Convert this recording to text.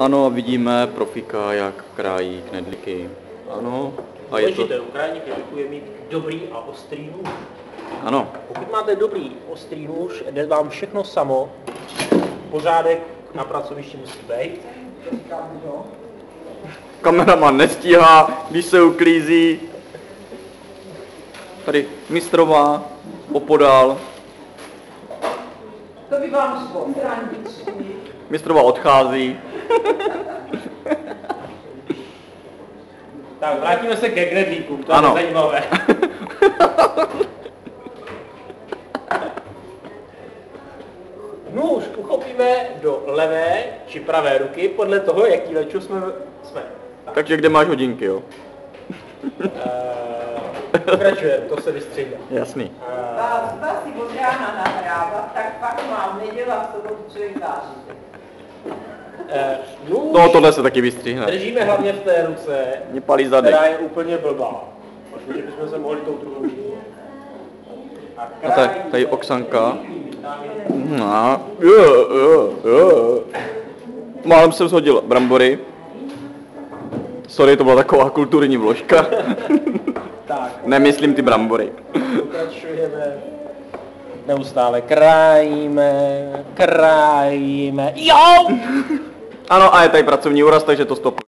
Ano, vidíme profíka, jak krájí knedlíky. Ano. A je to... Důležité u krájení knedlíků je mít dobrý a ostrý nůž. Ano. Pokud máte dobrý ostrý nůž, jde vám všechno samo. Pořádek na pracovišti musí být. Kameraman nestíhá, když se uklízí. Tady mistrová opodál. To by vám spontánničí. Mistrová odchází. Tak, vrátíme se ke knedlíkům, to je Ano. zajímavé. Nůž uchopíme do levé či pravé ruky, podle toho, jaký lečo jsme. Takže kde máš hodinky, jo? Pokračujeme, to se vystřídá. Jasný. Vás si od rána nahrávat, tak pak mám nedělat sobotu člověk zážitek. Nůž No, tohle se taky vystříhne. držíme hlavně v té ruce, Mě palí zadek. která je úplně blbá. Možná, že bychom se mohli tou druhou říct. A tady Oksanka. No. Málem jsem shodil brambory. Sorry, to byla taková kulturní vložka. Tak, Nemyslím ty brambory. pokračujeme. Neustále krájíme. Jo! Ano, a je tady pracovní úraz, takže to stop.